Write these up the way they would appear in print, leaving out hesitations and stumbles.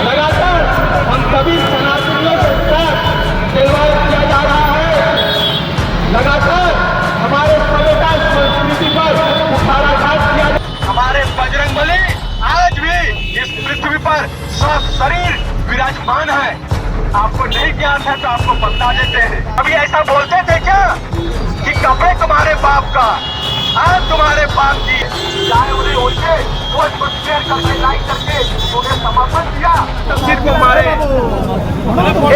लगातार हम सभी सनातनियों के साथ खिलवाड़ किया जा रहा है। लगातार हमारे सभ्यता संस्कृति पर कुठाराघात किया जा। हमारे बजरंगबली आज भी इस पृथ्वी पर सशरीर विराजमान है। आपको नहीं ज्ञान है तो आपको बता देते हैं। अभी ऐसा बोलते थे क्या कि कपड़े तुम्हारे बाप का, आज तुम्हारे बाप की, चाहे उन्हें उनके पोस्ट को शेयर करके लाइक करके उन्हें समर्थन दिया, तस्वीर को मारे,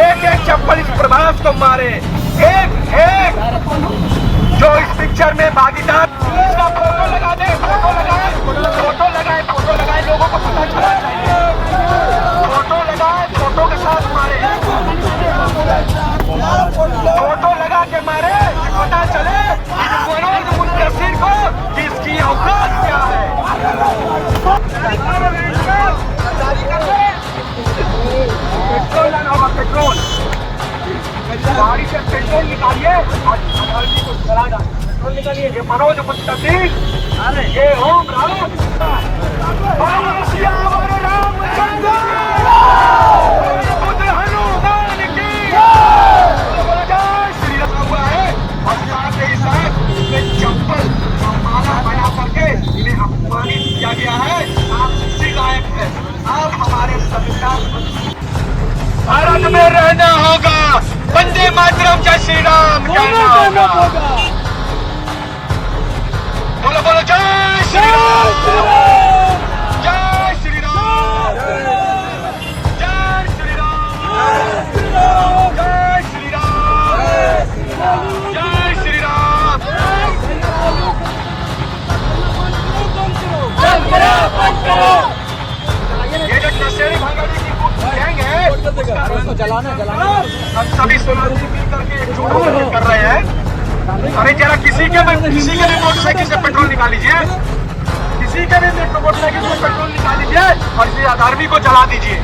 एक एक चप्पल इस प्रभास को मारे, एक एक जो इस पिक्चर में भागीदार, इसका फोटो लगा दे, फोटो लगाए, फोटो लगाए, फोटो लगाए, लोगों को पता चलना चाहिए, फोटो लगाए, फोटो के साथ मारे, फोटो लगा के मारे, पता चले मनोज मुंतशिर को किसकी औकात क्या है। पेट्रोल लाना होगा, पेट्रोल, गाड़ी से पेट्रोल निकालिए और आदमी को चला जाए, पेट्रोल निकालिए। ये मनोज मुंतशिर, ये ओम रावत, चप्पल और माला बना करके इन्हें अपमानित किया गया है। आप इसी लायक है, आप हमारे संविधान। भारत में रहना होगा, वंदे मातरम, जय श्री राम कहना होगा। बोलो बोलो जय श्री राम, जय श्री राम, जय श्री राम, जय श्री राम, जय श्री राम। ये जो नशेड़ी भंगारी की गैंग है, हम सभी समाज मिल करके एकजुट कर रहे हैं। अरे जरा किसी के भी मोटरसाइकिल से पेट्रोल निकाल लीजिए, किसी के भी मोटरसाइकिल से पेट्रोल निकाल लीजिए और इस अधर्मी को जला दीजिए।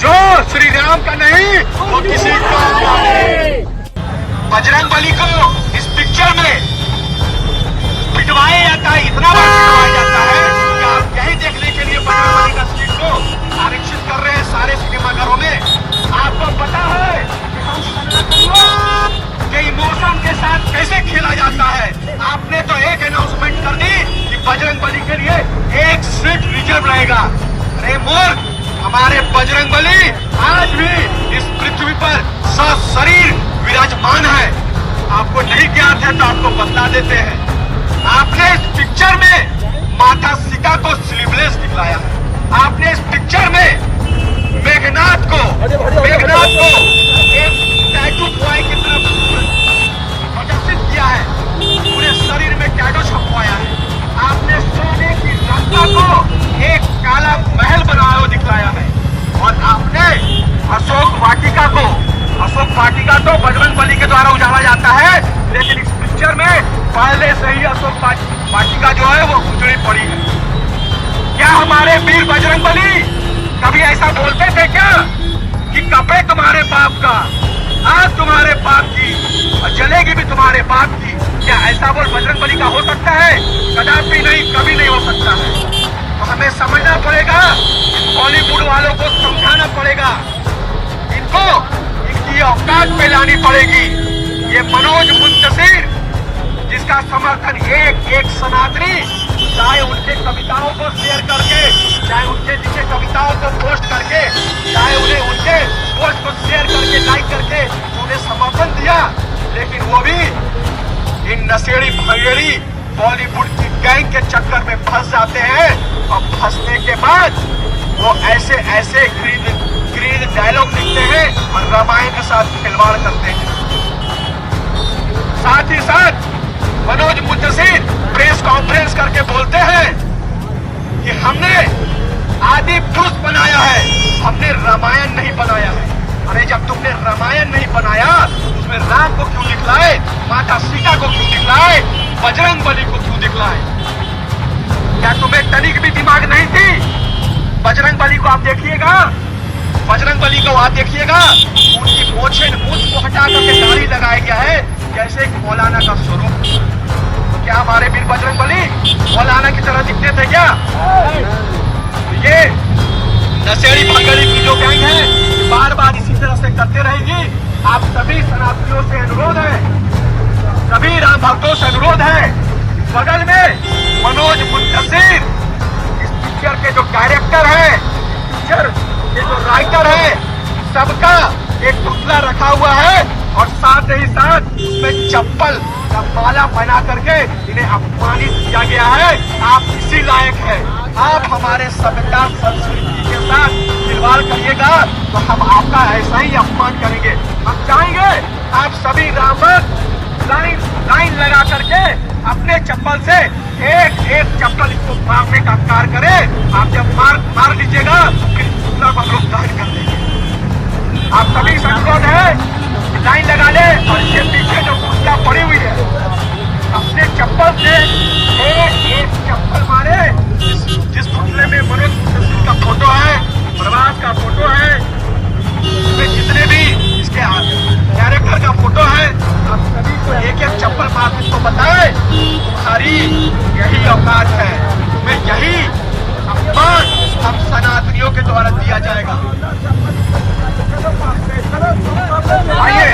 जो श्री राम का नहीं वो किसी का नहीं। बजरंगबली को इस पिक्चर में पिटवाया जाता है, इतना बार पिटवाया जाता है कि आप यही देखने के लिए बजरंगबली का सीट को आरक्षित कर रहे हैं सारे सिनेमाघरों में। आपको पता है कि हम सनातनियों के इमोशन के साथ कैसे खेला जाता है। आपने तो एक अनाउंसमेंट कर दी कि बजरंगबली के लिए एक सीट रिजर्व रहेगा। अरे मूर्ख, हमारे बजरंगबली आज भी इस पृथ्वी पर सशरीर विराजमान है। आपको नहीं ज्ञात है तो आपको बता देते हैं। आपने इस पिक्चर में माता सीता को स्लीवलेस दिखलाया है। आपने इस पिक्चर में मेघनाथ को एक टैटू बॉय की तरफ प्रदर्शित किया है, पूरे शरीर में टैटू छपवाया है। आपने सोने की रंका को एक काला महल बनाया हुआ दिखलाया है और आपने अशोक वाटिका तो बजरंगबली के द्वारा उजाला जाता है, लेकिन इस पिक्चर में पहले से ही अशोक वाटिका जो है वो उजड़ी पड़ी है। क्या हमारे वीर बजरंगबली कभी ऐसा बोलते थे क्या कि कपड़े तुम्हारे बाप का, आज तुम्हारे बाप की और जलेगी भी तुम्हारे बाप की? क्या ऐसा बोल बजरंगबली का हो सकता है? कदापि नहीं, कभी नहीं हो सकता है। तो हमें समझना पड़ेगा, बॉलीवुड वालों को समझाना पड़ेगा, इनको इनकी औकात पे लानी पड़ेगी। ये मनोज मुंतशिर जिसका समर्थन एक सनातनी, चाहे उनके कविताओं को शेयर करके, चाहे उनके लिखे कविताओं को पोस्ट करके, चाहे उन्हें उनके पोस्ट को शेयर करके लाइक करके उन्हें समर्थन दिया, लेकिन वो भी इन नशेड़ी भंगेड़ी बॉलीवुड की गैंग के चक्कर में फंस जाते हैं और फंसने के बाद वो ऐसे ग्रीन डायलॉग लिखते हैं और रामायण के साथ खिलवाड़ करते हैं। साथ ही साथ मनोज मुंतशिर प्रेस कॉन्फ्रेंस करके बोलते हैं कि हमने आदि पुरुष बनाया है, हमने रामायण नहीं बनाया है। अरे जब तुमने रामायण नहीं बनाया उसमें राम को क्यों दिखलाए, माता सीता को क्यों दिखलाए, बजरंगबली को क्यों दिखलाए? क्या तुम्हें तनिक भी दिमाग नहीं थी? बजरंगबली को आप देखिएगा, बजरंगबली को आप देखिएगा, उनकी मूंछ को हटा करके दाढ़ी लगाया गया है जैसे एक मौलाना का स्वरूप। तो क्या हमारे वीर बजरंगबली मौलाना की तरह दिखते थे क्या? ये नशेड़ी भंगड़ी की जो गैंग है बार बार इसी तरह से करते रहेगी। आप सभी शराबियों से अनुरोध है, सभी राम भक्तों से अनुरोध है, बगल में मनोज मुंतसिर इस पिक्चर के जो डायरेक्टर है, पिक्चर के जो राइटर है, सबका एक पुतला रखा हुआ है और साथ ही साथ उसमें चप्पल का माला बना करके इन्हें अपमानित किया गया है। आप इसी लायक है, आप हमारे सभ्यता संस्कृति के साथ खिलवाड़ करिएगा तो हम आपका ऐसा ही अपमान करेंगे। हम चाहेंगे आप सभी रामभक्त लाइन लगा करके अपने चप्पल से एक एक चप्पल इसको मारने का कार्य करें। आप जब मार लीजिएगा फिर दूसरा हम लोग दहन कर देंगे। आप सभी से अनुरोध है लाइन लगा ले और इसके पीछे जो कुर्सियां पड़ी हुई है अपने चप्पल से एक एक चप्पल मारे। जिस पुतले में मनोज मुंतसिर का फोटो है, प्रभास का फोटो है, इसमें जितने भी इसके कैरेक्टर का फोटो है, आप सभी को एक एक चप्पल मार इसको बताए तुम्हारी यही औकात है, तुम्हें यही अपमान हम सनातनियों के द्वारा दिया जाएगा। आइए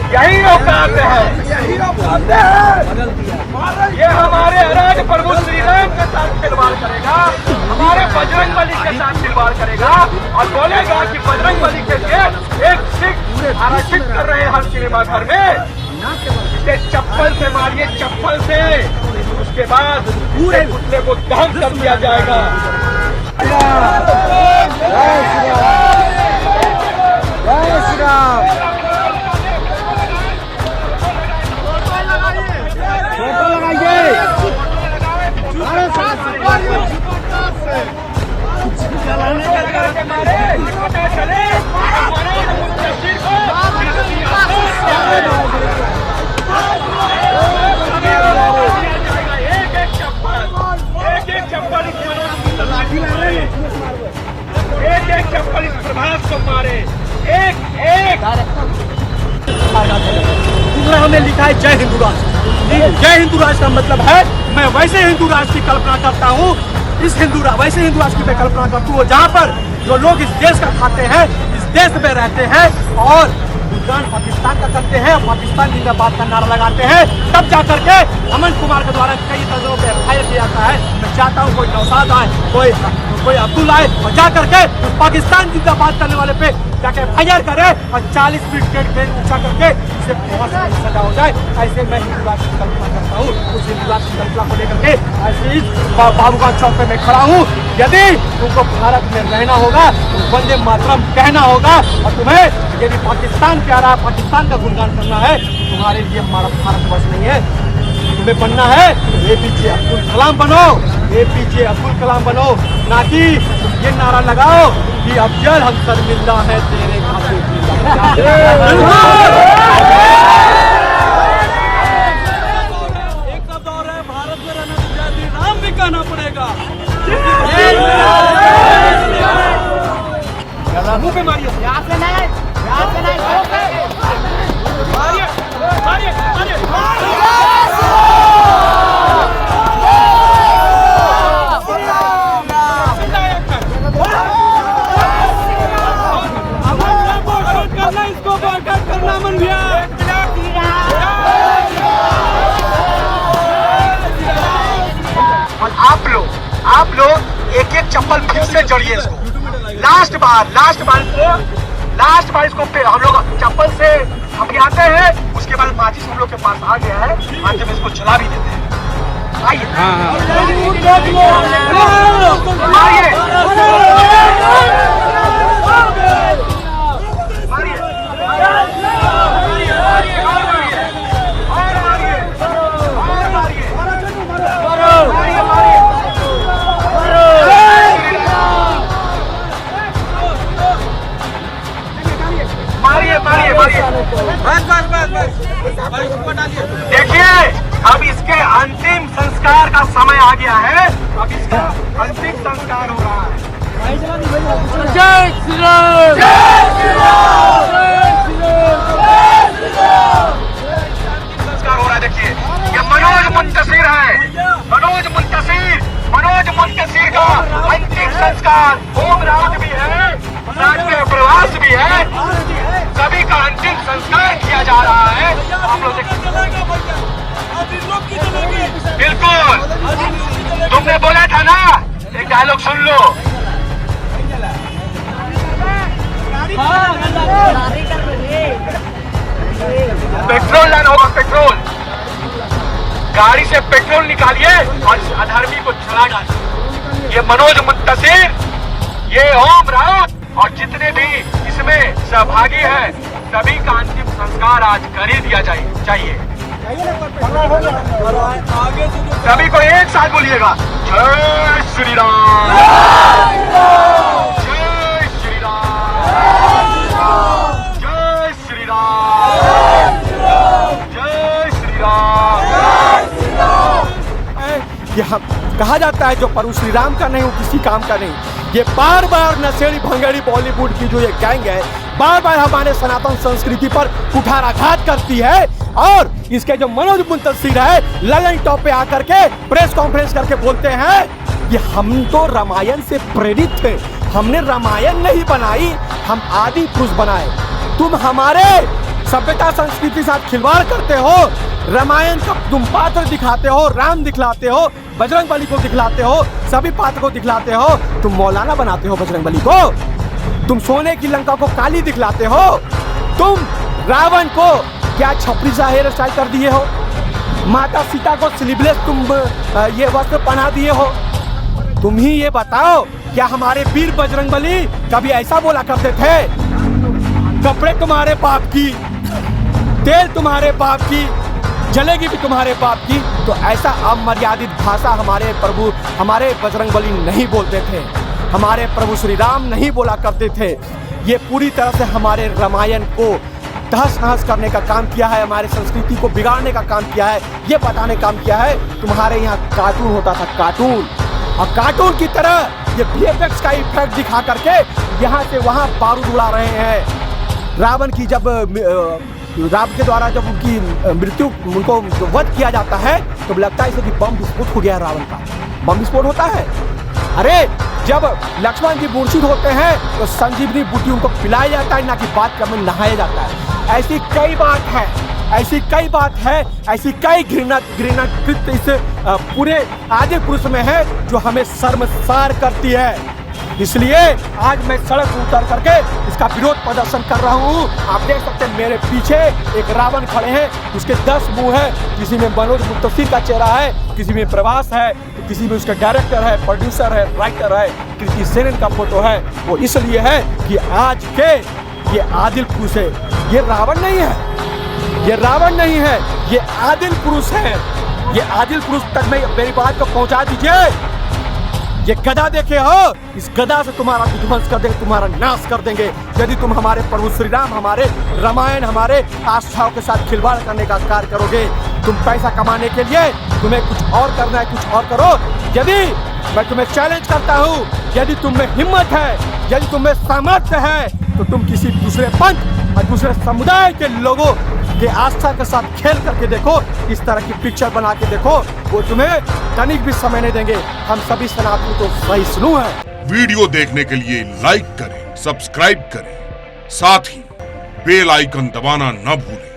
यही औकात है, ये हमारे अराज प्रभु श्री राम के साथ खिलवाड़ करेगा, हमारे बजरंगबली के साथ खिलवाड़ करेगा और बोलेगा कि बजरंगबली के लिए एक सिख आरक्षित कर रहे हैं हर सिनेमा घर में, इसे चप्पल से मारिए, चप्पल से। उसके बाद पूरे पुतले को दहन कर दिया जाएगा। जय श्री राम। एक एक चप्पल इस प्रभास को मारे, एक एक। हमने लिखा है जय हिंदू राष्ट्र। जय हिंदू राष्ट्र का मतलब है मैं वैसे हिंदू राष्ट्र की कल्पना करता हूँ, वैसे हिंदू राष्ट्र की मैं कल्पना करता हूँ जहाँ पर जो लोग इस देश का खाते हैं, इस देश में रहते हैं और गुणगान पाकिस्तान का करते हैं, पाकिस्तान जिंदाबाद का नारा लगाते हैं, तब जाकर के अमन कुमार के द्वारा कई दर्जनों पे FIR किया जाता है। मैं चाहता हूँ कोई नौशाद आए, कोई अब्दुल आए और जाकर के पाकिस्तान जिंदाबाद करने वाले पे जाके FIR करे और 40 फीट गेट ऊंचा करके इसे सजा हो जाए। ऐसे मैं हिंदू राष्ट्र की कल्पना करता हूँ। उस हिंदू राष्ट्र की कल्पना को लेकर के ऐसे ही बाबूगंज चौक पे मैं खड़ा हूँ। यदि तुमको भारत में रहना होगा तो वंदे मातरम कहना होगा और तुम्हें यदि पाकिस्तान प्यारा, पाकिस्तान का गुणगान करना है, तुम्हारे लिए हमारा भारतवर्ष नहीं है। तुम्हें बनना है APJ अब्दुल कलाम बनो, APJ अब्दुल कलाम बनो, ना कि तुम ये नारा लगाओ कि अफजल हम शर्मिंदा है तेरे खाते की। एक शब्द और है, भारत में रहना तो जय श्री राम भी कहना पड़ेगा। मुंह पे मारिए, यहाँ से नहीं, यहाँ से नहीं, मारिए, मारिए, मारिए। और आप लोग एक एक चप्पल फिर से जड़िए इसको। लास्ट बार इसको हम लोग चप्पल से हम आते हैं, उसके बाद माचिस हम लोग के पास आ गया है, आज हम इसको जला भी देते हैं। आइए देखिए, अब इसके अंतिम संस्कार का समय आ गया है। अब इसका अंतिम संस्कार हो रहा है। जय श्री राम, जय श्री राम, जय श्री राम। संस्कार हो रहा है। देखिए, ये मनोज मुंतशिर है। मनोज मुंतशिर का अंतिम संस्कार होम राउत भी है, राजकीय प्रवास भी है, सभी का अंतिम संस्कार किया जा रहा है। हम लोग बिल्कुल, तुमने बोला था ना, एक डायलॉग सुन लो। पेट्रोल लाना होगा, पेट्रोल। गाड़ी से पेट्रोल निकालिए और इस अधर्मी को जला डालिए। ये मनोज मुंतशिर, ये ओम राउत और जितने भी इसमें सहभागी हैं, सभी का अंतिम संस्कार आज कर ही दिया चाहिए। सभी को एक साथ बोलिएगा, जय श्री राम, जय श्री राम, जय श्री राम, जय श्री राम। ये कहा जाता है जो प्रभु श्री राम का नहीं वो किसी काम का नहीं। ये बार बार नशेड़ी भंगेड़ी बॉलीवुड की जो ये गैंग है, बार बार हमारे सनातन संस्कृति पर कुठाराघात करती है। और इसके जो मनोज मुंतशिर है, ललन टॉप पे आकर के प्रेस कॉन्फ्रेंस करके बोलते हैं कि हम तो रामायण से प्रेरित थे, हमने रामायण नहीं बनाई, हम आदि पुरुष बनाए। तुम हमारे सभ्यता संस्कृति के साथ खिलवाड़ करते हो। रामायण का तुम पात्र दिखाते हो, राम दिखलाते हो, बजरंग बली को दिखलाते हो, सभी पात्र को दिखलाते हो। तुम मौलाना बनाते हो बजरंग बली को, तुम सोने की लंका को काली दिखलाते हो, तुम रावण को क्या छपरी सा हेयर स्टाइल कर दिए हो, माता सीता को स्लीवलेस तुम ये वस्त्र पहना दिए हो। तुम ही ये बताओ, क्या हमारे वीर बजरंग बली कभी ऐसा बोला करते थे, कपड़े तुम्हारे बाप की, तेल तुम्हारे बाप की, जलेगी भी तुम्हारे बाप की? तो ऐसा अमर्यादित भाषा हमारे प्रभु, हमारे बजरंग बली नहीं बोलते थे, हमारे प्रभु श्री राम नहीं बोला करते थे। ये पूरी तरह से हमारे रामायण को तहस नहस करने का काम किया है, हमारे संस्कृति को बिगाड़ने का काम किया है, ये बताने का काम किया है। तुम्हारे यहाँ कार्टून होता था, कार्टून, और कार्टून की तरह ये VFX का इफेक्ट दिखा करके यहाँ से वहाँ बारूद उड़ा रहे हैं। रावण की जब राम के द्वारा जब उनकी मृत्यु, उनको वध किया जाता है, तो लगता है कि बम विस्फोट हो गया। रावण का बम विस्फोट होता है। अरे जब लक्ष्मण जी मूर्छित होते हैं तो संजीवनी बूटी उनको पिलाया जाता है, ना कि बात में नहाया जाता है। ऐसी कई बात है, ऐसी कई बात है, ऐसी कई घृणा कृत्य इस पूरे आदि पुरुष में है जो हमें शर्मसार करती है। इसलिए आज मैं सड़क पर उतर करके इसका विरोध प्रदर्शन कर रहा हूँ। आप देख सकते हैं मेरे पीछे एक रावण खड़े हैं, उसके 10 मुंह है। किसी में मनोज मुंतशिर का चेहरा है, किसी में प्रभास है, किसी में उसका डायरेक्टर है, प्रोड्यूसर है, राइटर है, कृति सेनन का फोटो है। वो इसलिए है कि आज के ये आदिल पुरुष है, ये रावण नहीं है, ये रावण नहीं है, ये आदिल पुरुष है। ये आदिल पुरुष तक में मेरी बात को पहुंचा दीजिए। ये गदा देखे हो, इस गदा से तुम्हारा विध्वंस कर देंगे, तुम्हारा नाश कर देंगे यदि तुम हमारे प्रभु श्री राम, हमारे रामायण, हमारे आस्थाओं के साथ खिलवाड़ करने का कार्य करोगे। तुम पैसा कमाने के लिए तुम्हें कुछ और करना है, कुछ और करो। यदि मैं तुम्हें चैलेंज करता हूँ, यदि तुम में हिम्मत है, यदि तुम में सामर्थ्य है, तो तुम किसी दूसरे पंथ और दूसरे समुदाय के लोगों के आस्था के साथ खेल करके देखो, इस तरह की पिक्चर बना के देखो, वो तुम्हें तनिक भी समय नहीं देंगे। हम सभी सनातनी तो सहिष्णु हैं। वीडियो देखने के लिए लाइक करें, सब्सक्राइब करें, साथ ही बेल आइकन दबाना न भूलें।